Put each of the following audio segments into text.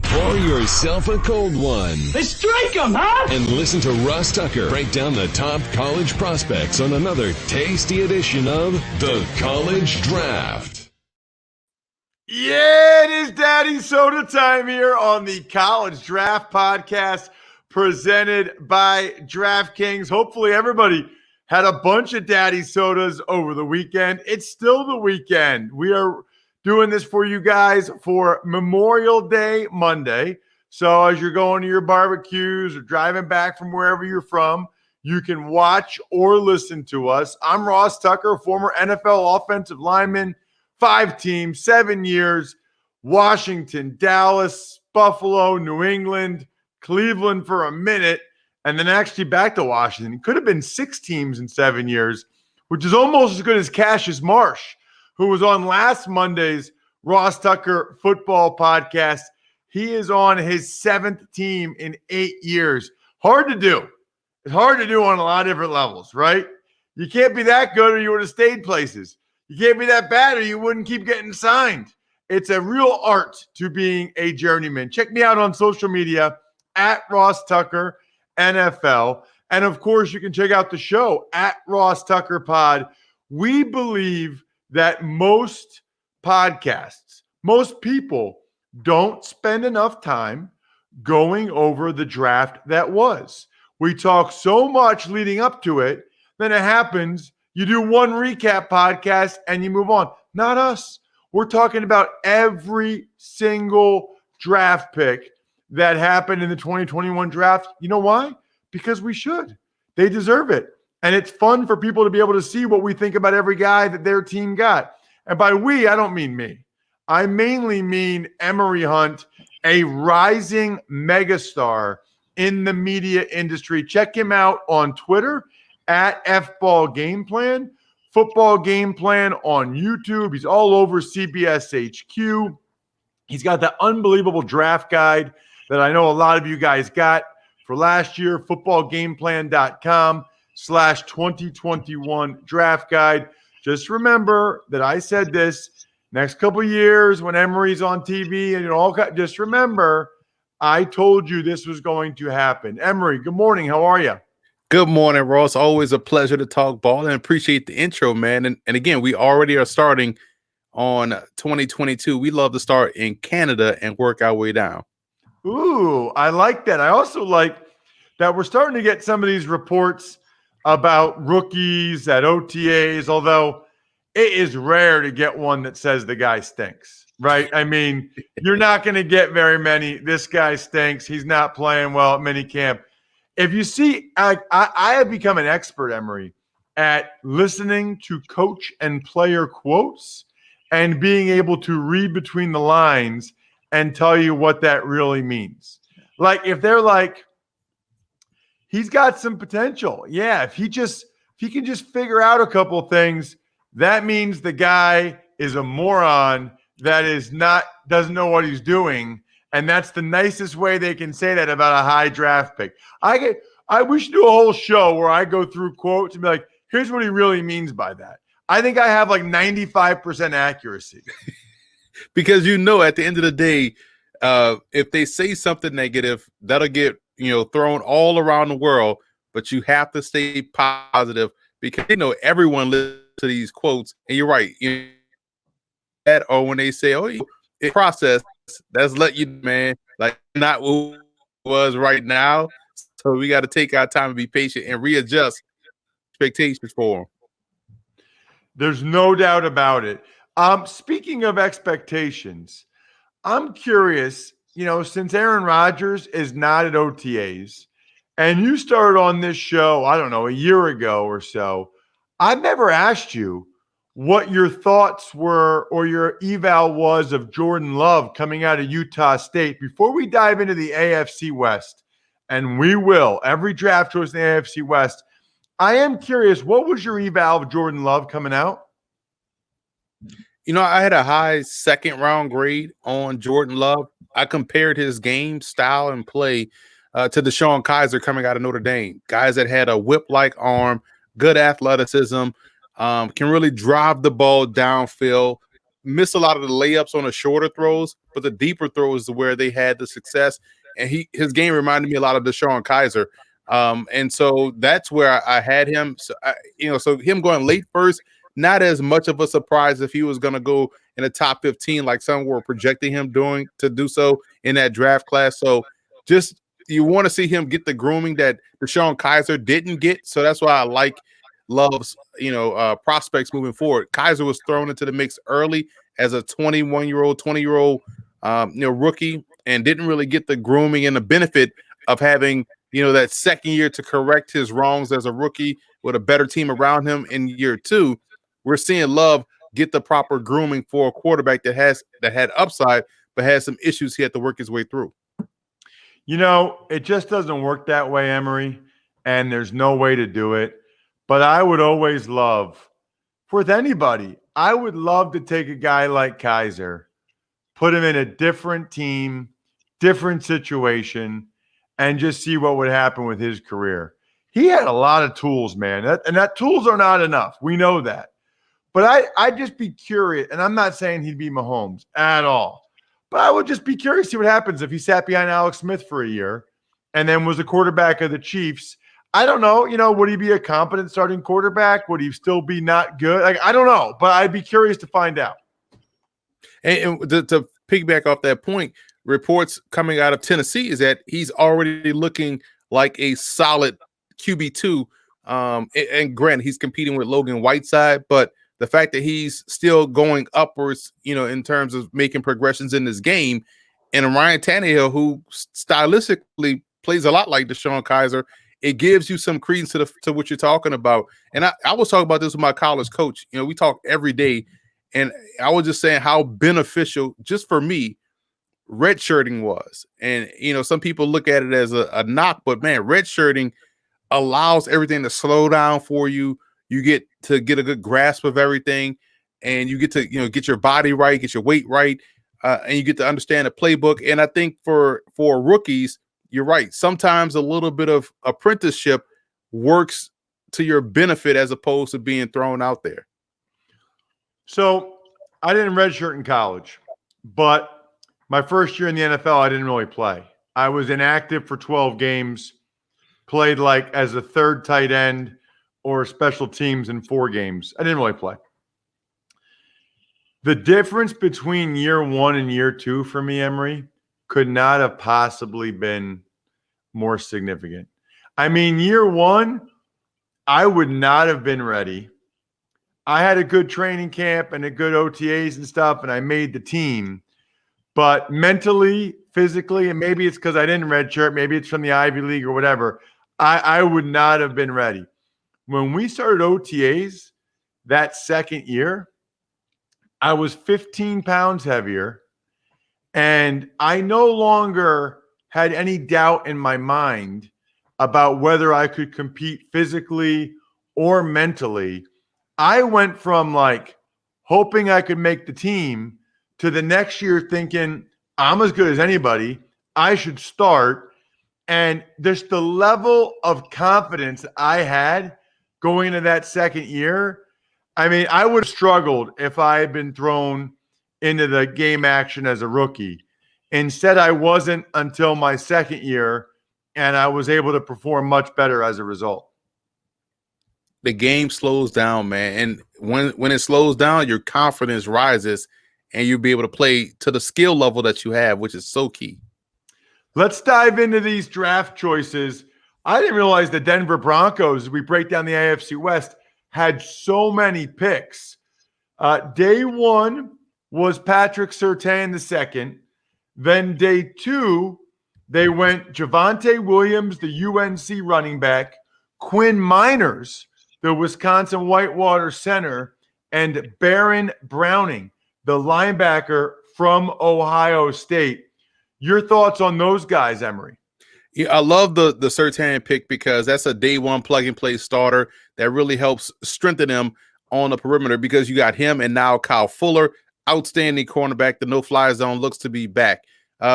Pour yourself a cold one. Let's strike 'em, huh? And listen to Ross Tucker break down the top college prospects on another tasty edition of The College Draft. Yeah, it is Daddy Soda time here on the College Draft Podcast presented by DraftKings. Hopefully everybody had a bunch of Daddy Sodas over the weekend. It's still the weekend. We are doing this for you guys for Memorial Day Monday. So as you're going to your barbecues or driving back from wherever you're from, you can watch or listen to us. I'm Ross Tucker, former NFL offensive lineman, 5 teams, 7 years, Washington, Dallas, Buffalo, New England, Cleveland for a minute, and then actually back to Washington. Could have been 6 teams in 7 years, which is almost as good as Cassius Marsh, who was on last Monday's Ross Tucker football podcast. He is on his 7th team in 8 years. Hard to do. It's hard to do on a lot of different levels, right? You can't be that good or you would have stayed places. You can't be that bad or you wouldn't keep getting signed. It's a real art to being a journeyman. Check me out on social media at Ross Tucker NFL. And of course, you can check out the show at Ross Tucker Pod. We believe that most podcasts, most people don't spend enough time going over the draft that was. We talk so much leading up to it, then it happens, you do one recap podcast and you move on. Not us. We're talking about every single draft pick that happened in the 2021 draft. You know why? Because we should. They deserve it. And it's fun for people to be able to see what we think about every guy that their team got. And by we, I don't mean me. I mainly mean Emory Hunt, a rising megastar in the media industry. Check him out on Twitter at FBall Game Plan, Football Game Plan on YouTube. He's all over CBS HQ. He's got that unbelievable draft guide that I know a lot of you guys got for last year, footballgameplan.com/2021 draft guide. Just remember that I said this next couple of years when Emory's on TV and it all got, just remember, I told you this was going to happen. Emory, good morning. How are you? Good morning, Ross. Always a pleasure to talk ball and appreciate the intro, man. And again, we already are starting on 2022. We love to start in Canada and work our way down. Ooh, I like that. I also like that we're starting to get some of these reports about rookies at OTAs, although it is rare to get one that says the guy stinks, right? I mean, you're not going to get very many. This guy stinks. He's not playing well at minicamp. If you see, I have become an expert, Emory, at listening to coach and player quotes and being able to read between the lines and tell you what that really means. Like if they're like, he's got some potential. Yeah, if he can just figure out a couple of things, that means the guy is a moron that doesn't know what he's doing. And that's the nicest way they can say that about a high draft pick. We should do a whole show where I go through quotes and be like, here's what he really means by that. I think I have like 95% accuracy. Because at the end of the day, if they say something negative, that'll get thrown all around the world. But you have to stay positive because everyone listens to these quotes. And you're right. Or when they say, "Oh, it's process," that's let you, man, like not what it was right now. So we got to take our time and be patient and readjust expectations for them. There's no doubt about it. Speaking of expectations, I'm curious, since Aaron Rodgers is not at OTAs and you started on this show, I don't know, a year ago or so, I've never asked you what your thoughts were or your eval was of Jordan Love coming out of Utah State. Before we dive into the AFC West, and we will, every draft choice in the AFC West, I am curious, what was your eval of Jordan Love coming out? I had a high second round grade on Jordan Love. I compared his game style and play to Deshaun Kaiser coming out of Notre Dame. Guys that had a whip-like arm, good athleticism, can really drive the ball downfield, miss a lot of the layups on the shorter throws, but the deeper throws is where they had the success. And his game reminded me a lot of Deshaun Kaiser. And so that's where I had him. So so him going late first, not as much of a surprise if he was going to go in the top 15, like some were projecting him to do so in that draft class. So just you want to see him get the grooming that Deshaun Kaiser didn't get. So that's why I like Love's, prospects moving forward. Kaiser was thrown into the mix early as a 21-year-old, 20-year-old, rookie, and didn't really get the grooming and the benefit of having, that second year to correct his wrongs as a rookie with a better team around him in year two. We're seeing Love get the proper grooming for a quarterback that had upside, but had some issues he had to work his way through. It just doesn't work that way, Emory, and there's no way to do it. But I would always love, with anybody, I would love to take a guy like Kaiser, put him in a different team, different situation, and just see what would happen with his career. He had a lot of tools, man, and that tools are not enough. We know that. But I'd just be curious, and I'm not saying he'd be Mahomes at all, but I would just be curious to see what happens if he sat behind Alex Smith for a year and then was a quarterback of the Chiefs. I don't know. Would he be a competent starting quarterback? Would he still be not good? I don't know, but I'd be curious to find out. And to piggyback off that point, reports coming out of Tennessee is that he's already looking like a solid QB2. And granted, he's competing with Logan Whiteside, but the fact that he's still going upwards, in terms of making progressions in this game, and Ryan Tannehill, who stylistically plays a lot like Deshaun Kaiser, it gives you some credence to what you're talking about. And I was talking about this with my college coach. We talk every day, and I was just saying how beneficial, just for me, redshirting was. And, some people look at it as a knock, but man, redshirting allows everything to slow down for you. You get to get a good grasp of everything, and you get to, get your body right, get your weight right, and you get to understand the playbook. And I think for rookies, you're right. Sometimes a little bit of apprenticeship works to your benefit as opposed to being thrown out there. So I didn't redshirt in college, but my first year in the NFL, I didn't really play. I was inactive for 12 games, played like as a third tight end or special teams in 4 games. I didn't really play. The difference between year 1 and year 2 for me, Emory, could not have possibly been more significant. I mean, year 1, I would not have been ready. I had a good training camp and a good OTAs and stuff, and I made the team. But mentally, physically, and maybe it's because I didn't redshirt, maybe it's from the Ivy League or whatever, I would not have been ready. When we started OTAs that second year, I was 15 pounds heavier, and I no longer had any doubt in my mind about whether I could compete physically or mentally. I went from hoping I could make the team to the next year thinking I'm as good as anybody. I should start. And just the level of confidence I had going into that second year, I mean, I would have struggled if I had been thrown into the game action as a rookie. Instead, I wasn't until my second year, and I was able to perform much better as a result. The game slows down, man. And when it slows down, your confidence rises, and you'll be able to play to the skill level that you have, which is so key. Let's dive into these draft choices. I didn't realize the Denver Broncos, as we break down the AFC West, had so many picks. Day 1 was Patrick Surtain II. Then day 2, they went Javonte Williams, the UNC running back, Quinn Miners, the Wisconsin Whitewater center, and Baron Browning, the linebacker from Ohio State. Your thoughts on those guys, Emory? Yeah, I love the Surtain pick because that's a day 1 plug and play starter that really helps strengthen them on the perimeter, because you got him and now Kyle Fuller, outstanding cornerback. The no-fly zone looks to be back.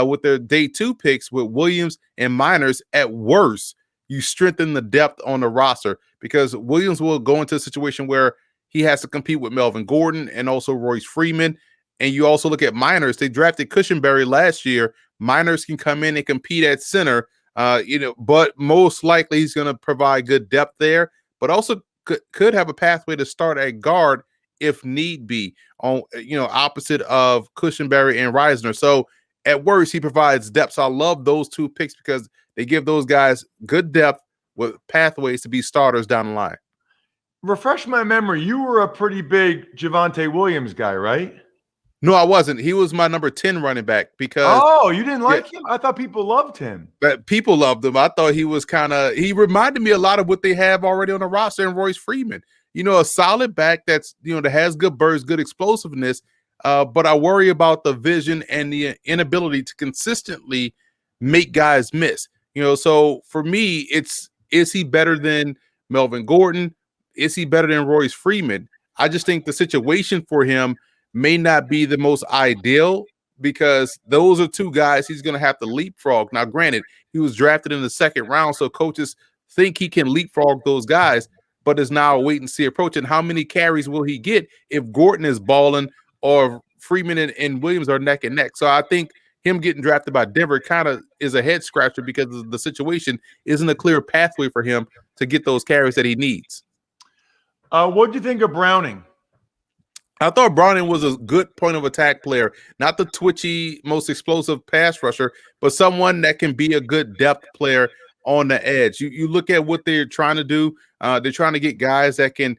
With their day 2 picks with Williams and Miners, at worst, you strengthen the depth on the roster, because Williams will go into a situation where he has to compete with Melvin Gordon and also Royce Freeman. And you also look at minors. They drafted Cushenberry last year. Minors can come in and compete at center, but most likely he's going to provide good depth there, but also could have a pathway to start at guard if need be, on opposite of Cushenberry and Reisner. So at worst, he provides depth. So I love those two picks because they give those guys good depth with pathways to be starters down the line. Refresh my memory. You were a pretty big Javonte Williams guy, right? No, I wasn't. He was my number 10 running back because you didn't like him? I thought people loved him. But people loved him. I thought he was he reminded me a lot of what they have already on the roster in Royce Freeman. A solid back that's, that has good burst, good explosiveness. But I worry about the vision and the inability to consistently make guys miss. So for me, is he better than Melvin Gordon? Is he better than Royce Freeman? I just think the situation for him may not be the most ideal because those are two guys he's going to have to leapfrog. Now, granted, he was drafted in the second round, so coaches think he can leapfrog those guys, but it's now a wait-and-see approach. And how many carries will he get if Gordon is balling or Freeman and Williams are neck and neck? So I think him getting drafted by Denver kind of is a head-scratcher because the situation isn't a clear pathway for him to get those carries that he needs. What do you think of Browning? I thought Browning was a good point of attack player, not the twitchy, most explosive pass rusher, but someone that can be a good depth player on the edge. You look at what they're trying to do. They're trying to get guys that can,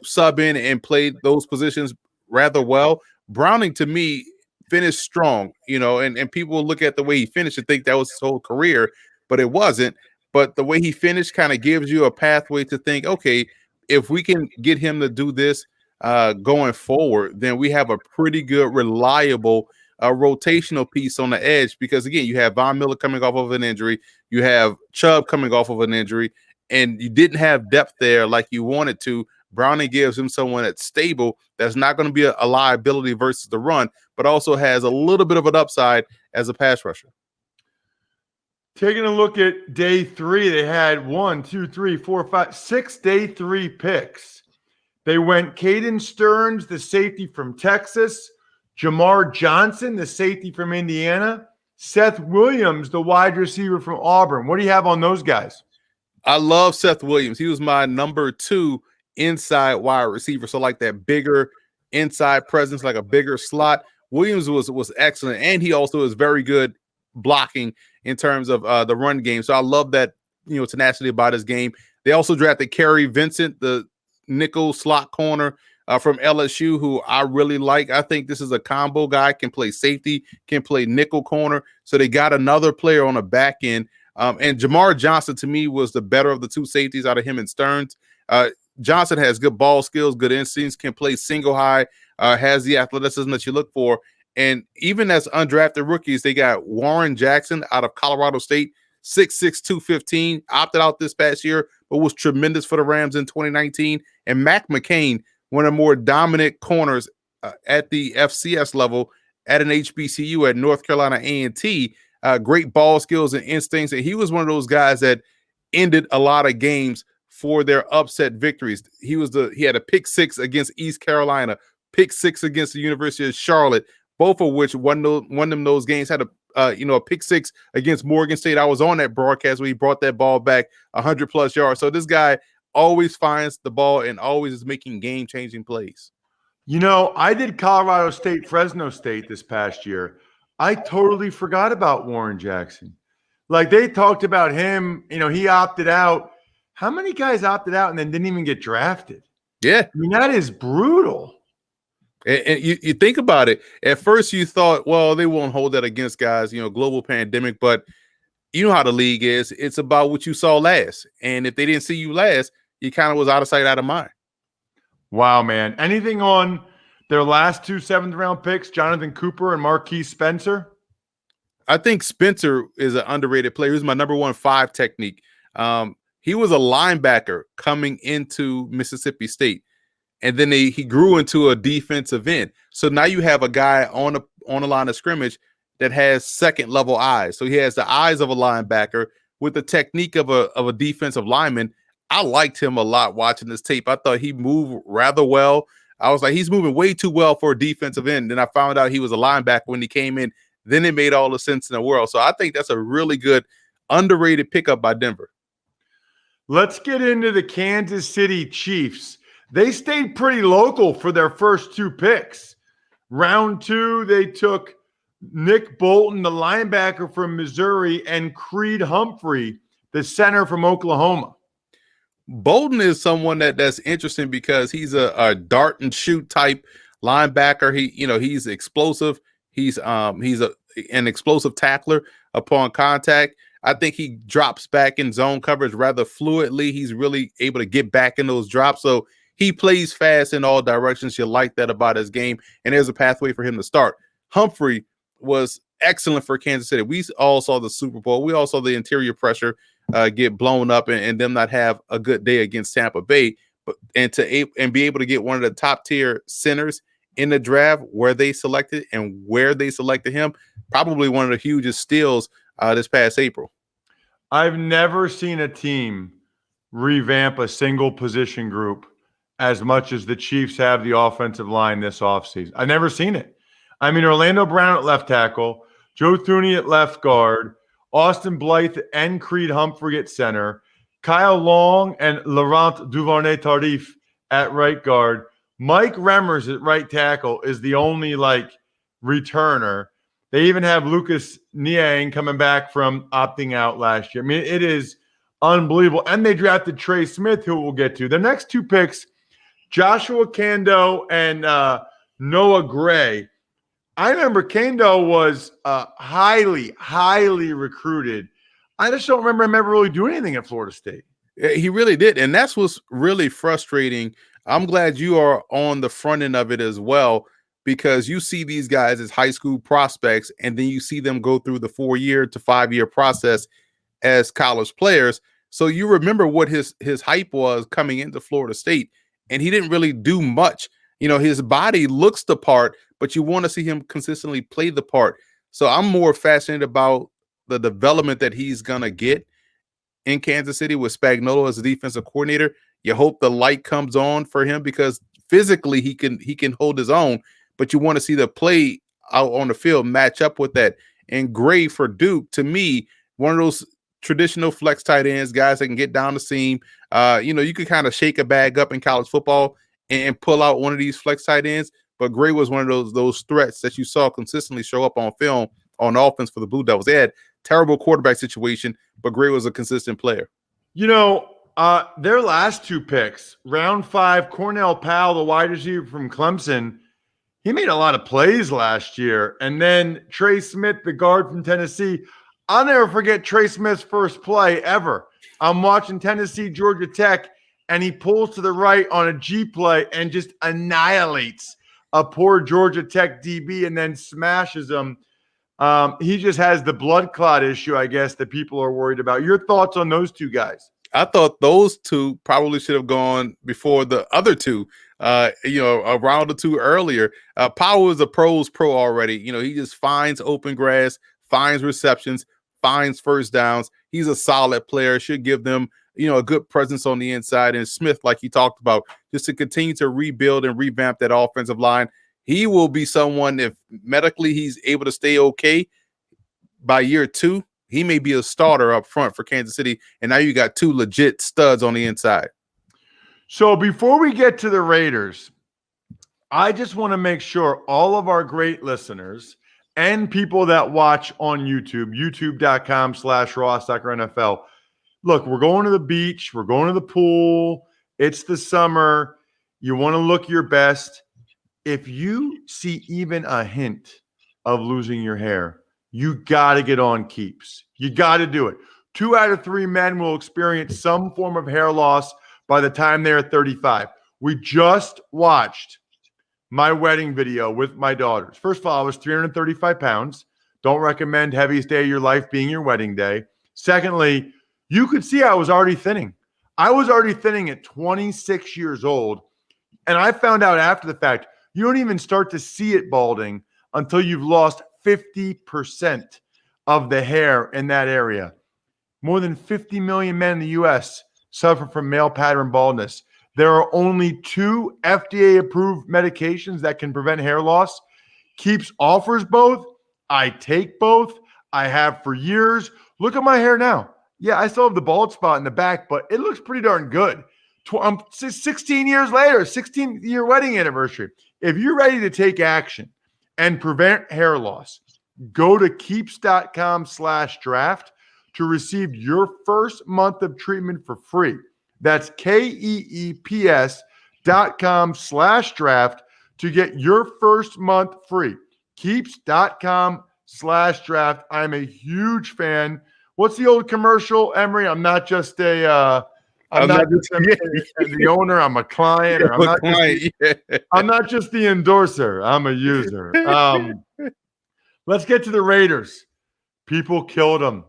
sub in and play those positions rather well. Browning, to me, finished strong, and people will look at the way he finished and think that was his whole career, but it wasn't. But the way he finished kind of gives you a pathway to think, okay, if we can get him to do this going forward, then we have a pretty good, reliable rotational piece on the edge. Because again, you have Von Miller coming off of an injury, you have Chubb coming off of an injury, and you didn't have depth there like you wanted to. Browning gives him someone that's stable, that's not going to be a liability versus the run, but also has a little bit of an upside as a pass rusher. Taking a look at day 3, they had 6 day 3 picks. They went Caden Stearns, the safety from Texas, Jamar Johnson, the safety from Indiana, Seth Williams, the wide receiver from Auburn. What do you have on those guys? I love Seth Williams. He was my number 2 inside wide receiver. So like that bigger inside presence, like a bigger slot. Williams was excellent. And he also is very good blocking in terms of the run game. So I love that, tenacity about his game. They also drafted Kerry Vincent, the nickel slot corner from LSU, who I really like. I think this is a combo guy, can play safety, can play nickel corner. So they got another player on the back end. And Jamar Johnson, to me, was the better of the two safeties out of him and Stearns. Johnson has good ball skills, good instincts, can play single high, has the athleticism that you look for. And even as undrafted rookies, they got Warren Jackson out of Colorado State, 6'6", 215, opted out this past year, but was tremendous for the Rams in 2019. And Mac McCain, one of the more dominant corners at the FCS level at an HBCU at North Carolina A&T, great ball skills and instincts. And he was one of those guys that ended a lot of games for their upset victories. He had a pick 6 against East Carolina, pick 6 against the University of Charlotte, both of which won them those games. Had a pick 6 against Morgan State. I was on that broadcast where he brought that ball back 100+ yards. So this guy always finds the ball and always is making game-changing plays. I did Colorado State, Fresno State this past year. I totally forgot about Warren Jackson. Like, they talked about him, he opted out. How many guys opted out and then didn't even get drafted? Yeah. That is brutal. And you think about it. At first, you thought, well, they won't hold that against guys, global pandemic. But you know how the league is. It's about what you saw last. And if they didn't see you last, you kind of was out of sight, out of mind. Wow, man. Anything on their last 2 7th-round picks, Jonathan Cooper and Marquise Spencer? I think Spencer is an underrated player. He was my number 1 5 technique. He was a linebacker coming into Mississippi State. And then he grew into a defensive end. So now you have a guy on the line of scrimmage that has second-level eyes. So he has the eyes of a linebacker with the technique of a defensive lineman. I liked him a lot watching this tape. I thought he moved rather well. I was like, he's moving way too well for a defensive end. Then I found out he was a linebacker when he came in. Then it made all the sense in the world. So I think that's a really good, underrated pickup by Denver. Let's get into the Kansas City Chiefs. They stayed pretty local for their first 2 picks. Round 2, they took Nick Bolton, the linebacker from Missouri, and Creed Humphrey, the center from Oklahoma. Bolton is someone that's interesting because he's a dart and shoot type linebacker. He's explosive. He's an explosive tackler upon contact. I think he drops back in zone coverage rather fluidly. He's really able to get back in those drops. So he plays fast in all directions. You like that about his game. And there's a pathway for him to start. Humphrey was excellent for Kansas City. We all saw the Super Bowl. We all saw the interior pressure get blown up and them not have a good day against Tampa Bay. And be able to get one of the top tier centers in the draft where they selected him, probably one of the hugest steals this past April. I've never seen a team revamp a single position group as much as the Chiefs have the offensive line this offseason. I've never seen it. I mean, Orlando Brown at left tackle, Joe Thuney at left guard, Austin Blythe and Creed Humphrey at center, Kyle Long and Laurent Duvernay-Tardif at right guard. Mike Remmers at right tackle is the only returner. They even have Lucas Niang coming back from opting out last year. I mean, it is unbelievable. And they drafted Trey Smith, who we'll get to. The next 2 picks, Joshua Kando and Noah Gray. I remember Kando was highly, highly recruited. I just don't remember him ever really doing anything at Florida State. He really did. And that's what's really frustrating. I'm glad you are on the front end of it as well, because you see these guys as high school prospects, and then you see them go through the 4-year to 5-year process as college players. So you remember what his hype was coming into Florida State, and he didn't really do much. His body looks the part, but you want to see him consistently play the part. So I'm more fascinated about the development that he's going to get in Kansas City with Spagnuolo as a defensive coordinator. You hope the light comes on for him because physically he can hold his own, but you want to see the play out on the field match up with that. And Gray for Duke, to me, one of those traditional flex tight ends, guys that can get down the seam. You could kind of shake a bag up in college football and pull out one of these flex tight ends. But Gray was one of those threats that you saw consistently show up on film on offense for the Blue Devils. They had terrible quarterback situation, but Gray was a consistent player. Their last 2 picks, round 5, Cornell Powell, the wide receiver from Clemson, he made a lot of plays last year. And then Trey Smith, the guard from Tennessee. I'll never forget Trey Smith's first play ever. I'm watching Tennessee, Georgia Tech, and he pulls to the right on a G play and just annihilates a poor Georgia Tech DB and then smashes him. He just has the blood clot issue, I guess, that people are worried about. Your thoughts on those 2 guys? I thought those 2 probably should have gone before the other 2, a round or 2 earlier. Powell is a pro already. He just finds open grass, finds receptions, finds first downs. He's a solid player, should give them, a good presence on the inside. And Smith, like you talked about, just to continue to rebuild and revamp that offensive line. He will be someone, if medically he's able to stay okay by year 2, he may be a starter up front for Kansas City. And now you got 2 legit studs on the inside. So before we get to the Raiders, I just want to make sure all of our great listeners and people that watch on YouTube, youtube.com/RawSoccerNFL. Look, we're going to the beach. We're going to the pool. It's the summer. You want to look your best. If you see even a hint of losing your hair, you got to get on Keeps. You got to do it. 2 out of 3 men will experience some form of hair loss by the time they're 35. We just watched my wedding video with my daughters. First of all, I was 335 pounds. Don't recommend heaviest day of your life being your wedding day. Secondly, you could see I was already thinning. I was already thinning at 26 years old. And I found out after the fact, you don't even start to see it balding until you've lost 50% of the hair in that area. More than 50 million men in the U.S. suffer from male pattern baldness. There are only 2 FDA-approved medications that can prevent hair loss. Keeps offers both. I take both. I have for years. Look at my hair now. Yeah, I still have the bald spot in the back, but it looks pretty darn good. 16 years later, 16-year wedding anniversary. If you're ready to take action and prevent hair loss, go to keeps.com/draft to receive your first month of treatment for free. That's KEEPS.com/draft to get your first month free. Keeps.com/draft. I'm a huge fan. What's the old commercial, Emory? I'm not just the owner. I'm a client. Or I'm not just the endorser. I'm a user. Let's get to the Raiders. People killed them,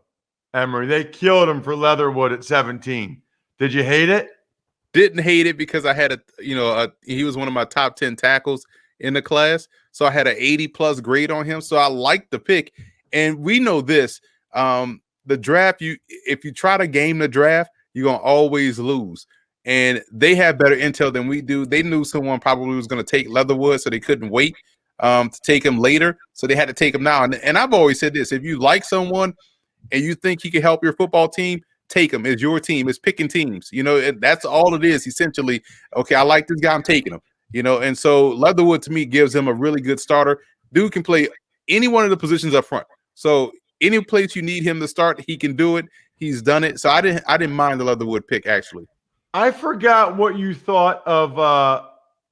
Emory. They killed him for Leatherwood at 17. Did you hate it? Didn't hate it because I had he was one of my top 10 tackles in the class. So I had an 80+ grade on him. So I liked the pick. And we know this, the draft, if you try to game the draft, you're going to always lose. And they have better intel than we do. They knew someone probably was going to take Leatherwood, so they couldn't wait to take him later. So they had to take him now. And I've always said this, if you like someone and you think he can help your football team, take him. It's your team. It's picking teams. That's all it is, essentially. Okay, I like this guy. I'm taking him. And so Leatherwood, to me, gives him a really good starter. Dude can play any one of the positions up front. So any place you need him to start, he can do it. He's done it. So I didn't mind the Leatherwood pick, actually. I forgot what you thought of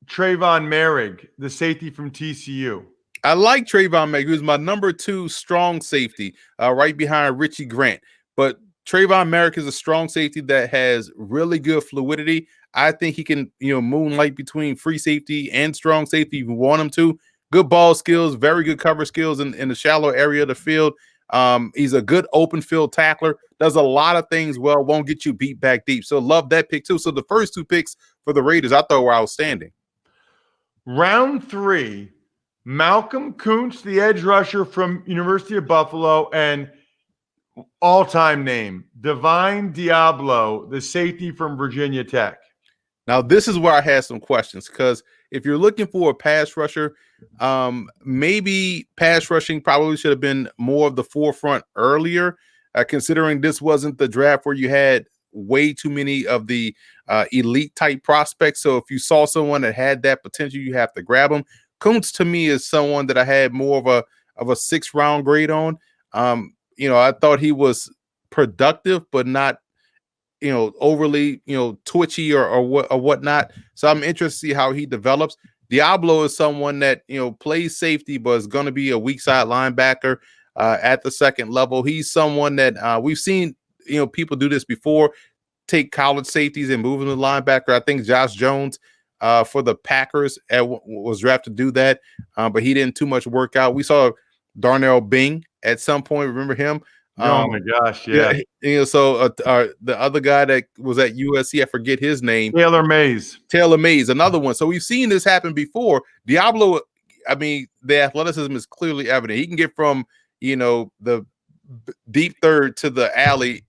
Trayvon Merrick, the safety from TCU. I like Trayvon Merrick. He was my number 2 strong safety, right behind Richie Grant. But Trayvon Merrick is a strong safety that has really good fluidity. I think he can, moonlight between free safety and strong safety if you want him to. Good ball skills, very good cover skills in the shallow area of the field. He's a good open field tackler, does a lot of things well, won't get you beat back deep. So love that pick too. So the first 2 picks for the Raiders, I thought were outstanding. Round 3, Malcolm Kuntz, the edge rusher from University of Buffalo, and all-time name, Divine Diablo, the safety from Virginia Tech. Now, this is where I had some questions, because if you're looking for a pass rusher, maybe pass rushing probably should have been more of the forefront earlier, considering this wasn't the draft where you had way too many of the elite type prospects. So if you saw someone that had that potential, you have to grab them. Kuntz, to me, is someone that I had more of a 6th round grade on. I thought he was productive, but not overly, twitchy or whatnot. So I'm interested to see how he develops. Diablo is someone that, plays safety, but is going to be a weak side linebacker at the 2nd level. He's someone that we've seen, people do this before, take college safeties and move them to linebacker. I think Josh Jones for the Packers was drafted to do that, but he didn't too much work out. We saw Darnell Bing at some point. Remember him? Oh my gosh, yeah. So the other guy that was at USC, I forget his name. Taylor Mays, another one. So we've seen this happen before. Diablo, I mean, the athleticism is clearly evident. He can get from the deep third to the alley,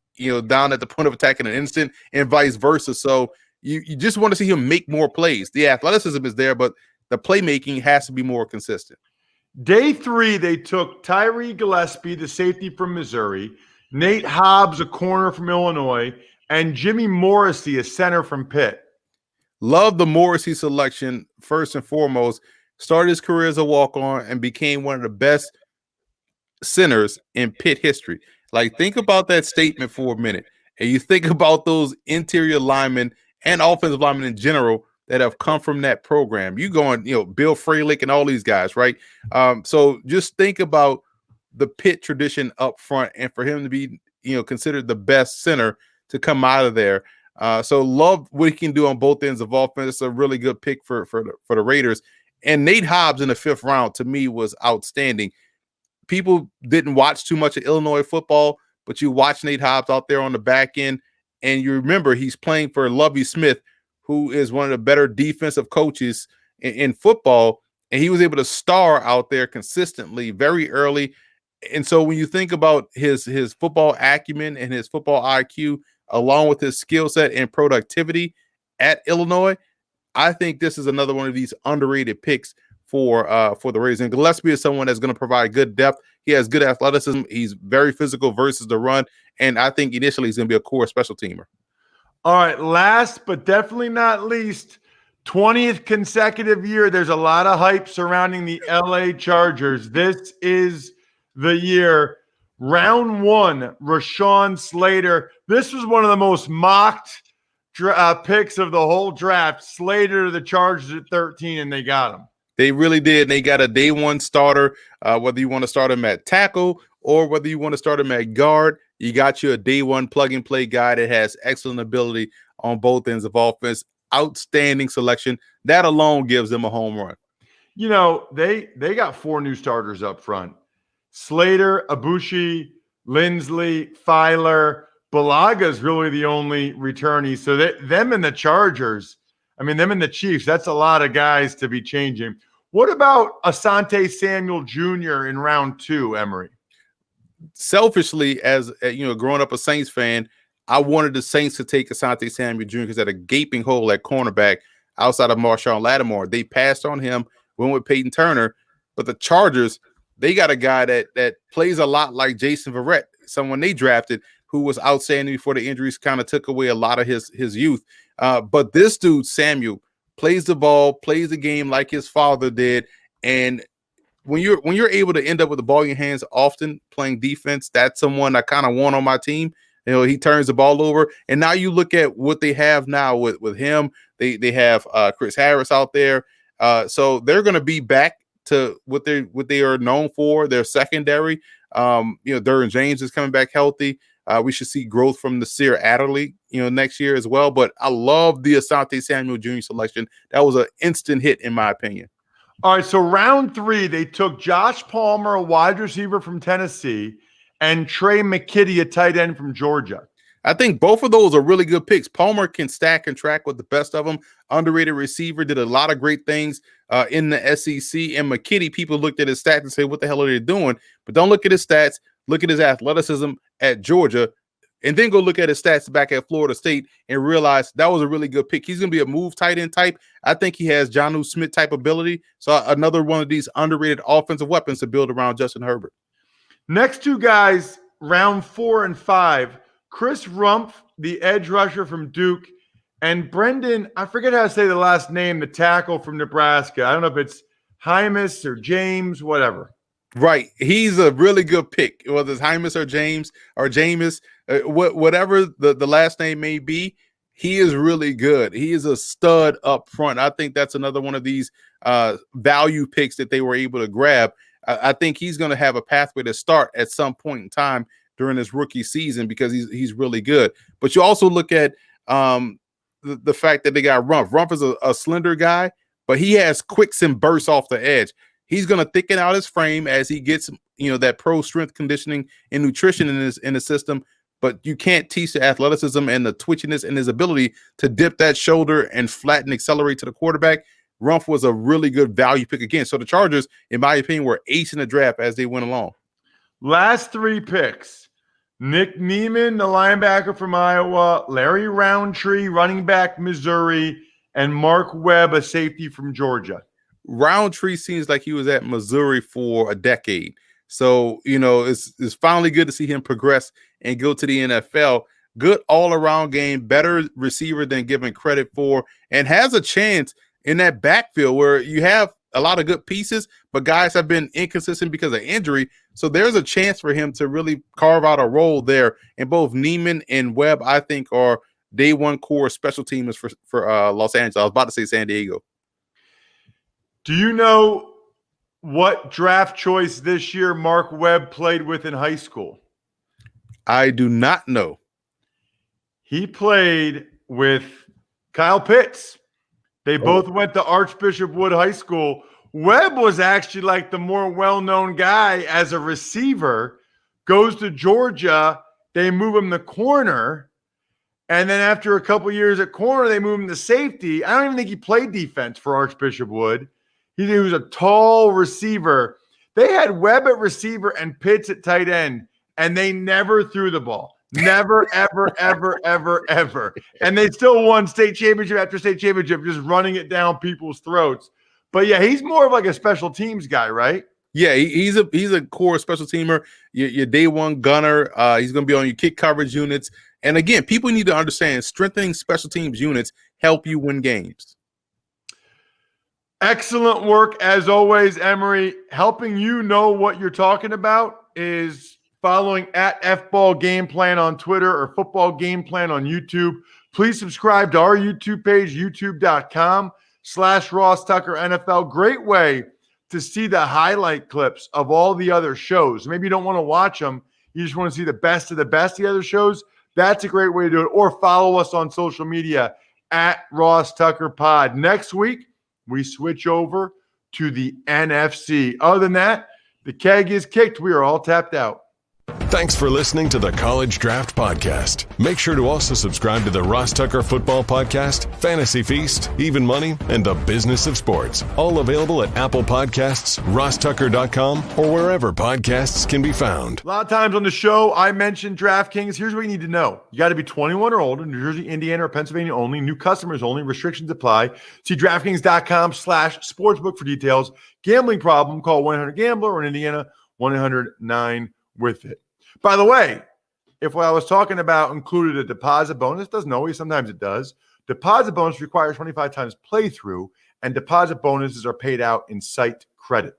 down at the point of attack in an instant, and vice versa. So you just want to see him make more plays. The athleticism is there, but the playmaking has to be more consistent. Day 3, they took Tyree Gillespie, the safety from Missouri, Nate Hobbs, a corner from Illinois, and Jimmy Morrissey, a center from Pitt. Love the Morrissey selection, first and foremost. Started his career as a walk-on and became one of the best centers in Pitt history. Like, think about that statement for a minute. And you think about those interior linemen and offensive linemen in general that have come from that program. You going, Bill Fralick and all these guys, right? So just think about the Pitt tradition up front, and for him to be, considered the best center to come out of there. So love what he can do on both ends of offense. It's a really good pick for the Raiders. And Nate Hobbs in the 5th round, to me, was outstanding. People didn't watch too much of Illinois football, but you watch Nate Hobbs out there on the back end, and you remember he's playing for Lovie Smith, who is one of the better defensive coaches in football, and he was able to star out there consistently very early. And so when you think about his football acumen and his football IQ, along with his skill set and productivity, at Illinois. I think this is another one of these underrated picks for the Raiders. And Gillespie is someone that's going to provide good depth. He has good athleticism. He's very physical versus the run. And I think initially he's going to be a core special teamer. All right, last but definitely not least, 20th consecutive year. There's a lot of hype surrounding the LA Chargers. This is the year. Round 1, Rashawn Slater. This was one of the most mocked picks of the whole draft. Slater to the Chargers at 13, and they got him. They really did. They got a day one starter, whether you want to start him at tackle or whether you want to start him at guard. You got you a day one plug-and-play guy that has excellent ability on both ends of offense. Outstanding selection. That alone gives them a home run. You know, they got 4 new starters up front. Slater, Abushi, Lindsley, Filer. Balaga's really the only returnee. So them and the Chargers, them and the Chiefs, that's a lot of guys to be changing. What about Asante Samuel Jr. in round 2, Emory? Selfishly, as growing up a Saints fan, I wanted the Saints to take Asante Samuel Jr. because they had a gaping hole at cornerback outside of Marshawn Lattimore. They passed on him, went with Peyton Turner, but the Chargers, they got a guy that plays a lot like Jason Verrett, someone they drafted who was outstanding before the injuries kind of took away a lot of his youth. But this dude, Samuel, plays the ball, plays the game like his father did, and when you're able to end up with the ball in your hands often playing defense, that's someone I kind of want on my team. He turns the ball over, and now you look at what they have now with him. They have Chris Harris out there, so they're going to be back to what they are known for. Their secondary, Derwin James is coming back healthy. We should see growth from Nasir Adderley, next year as well. But I love the Asante Samuel Jr. selection. That was an instant hit in my opinion. All right, so round 3, they took Josh Palmer, a wide receiver from Tennessee, and Trey McKitty, a tight end from Georgia. I think both of those are really good picks. Palmer can stack and track with the best of them. Underrated receiver, did a lot of great things in the SEC. And McKitty, people looked at his stats and say, what the hell are they doing? But don't look at his stats. Look at his athleticism at Georgia. And then go look at his stats back at Florida State and realize that was a really good pick. He's going to be a move tight end type. I think he has Jonnu Smith type ability. So another one of these underrated offensive weapons to build around Justin Herbert. Next 2 guys, round 4 and 5, Chris Rumpf, the edge rusher from Duke, and Brendan, I forget how to say the last name, the tackle from Nebraska. I don't know if it's Hymus or James, whatever. Right. He's a really good pick, whether it's Hymus or James or Jameis, whatever the last name may be. He is really good. He is a stud up front. I think that's another one of these value picks that they were able to grab. I think he's going to have a pathway to start at some point in time during his rookie season because he's really good. But you also look at the fact that they got Rumpf. Rumpf is a slender guy, but he has quicks and bursts off the edge. He's going to thicken out his frame as he gets, that pro strength conditioning and nutrition in his system. But you can't teach the athleticism and the twitchiness and his ability to dip that shoulder and flatten, accelerate to the quarterback. Rumpf was a really good value pick again. So the Chargers, in my opinion, were ace in the draft as they went along. Last 3 picks. Nick Neiman, the linebacker from Iowa, Larry Roundtree, running back, Missouri, and Mark Webb, a safety from Georgia. Roundtree seems like he was at Missouri for a decade. So, it's finally good to see him progress and go to the NFL. Good all-around game, better receiver than given credit for, and has a chance in that backfield where you have a lot of good pieces, but guys have been inconsistent because of injury. So there's a chance for him to really carve out a role there. And both Neiman and Webb, I think, are day one core special teamers for Los Angeles. I was about to say San Diego. Do you know what draft choice this year Mark Webb played with in high school? I do not know. He played with Kyle Pitts. They both went to Archbishop Wood High School. Webb was actually like the more well-known guy as a receiver, goes to Georgia. They move him to corner. And then after a couple years at corner, they move him to safety. I don't even think he played defense for Archbishop Wood. He was a tall receiver. They had Webb at receiver and Pitts at tight end, and they never threw the ball. Never, ever, ever, ever, ever. And they still won state championship after state championship, just running it down people's throats. But yeah, he's more of like a special teams guy, right? Yeah, he's a core special teamer. Your day one gunner. He's going to be on your kick coverage units. And again, people need to understand strengthening special teams units help you win games. Excellent work as always, Emory. Helping you know what you're talking about is following at FBall Game Plan on Twitter or Football Game Plan on YouTube. Please subscribe to our YouTube page, youtube.com/Ross Tucker NFL. Great way to see the highlight clips of all the other shows. Maybe you don't want to watch them. You just want to see the best of the other shows. That's a great way to do it. Or follow us on social media at Ross Tucker Pod. Next week, we switch over to the NFC. Other than that, the keg is kicked. We are all tapped out. Thanks for listening to the College Draft Podcast. Make sure to also subscribe to the Ross Tucker Football Podcast, Fantasy Feast, Even Money, and The Business of Sports. All available at Apple Podcasts, rosstucker.com, or wherever podcasts can be found. A lot of times on the show, I mentioned DraftKings. Here's what you need to know. You got to be 21 or older, New Jersey, Indiana, or Pennsylvania only. New customers only. Restrictions apply. See DraftKings.com/sportsbook for details. Gambling problem, call 1-800-GAMBLER, or in Indiana, 1-800-9-WITH-IT. By the way, if what I was talking about included a deposit bonus, doesn't always, sometimes it does. Deposit bonus requires 25 times playthrough, and deposit bonuses are paid out in site credit.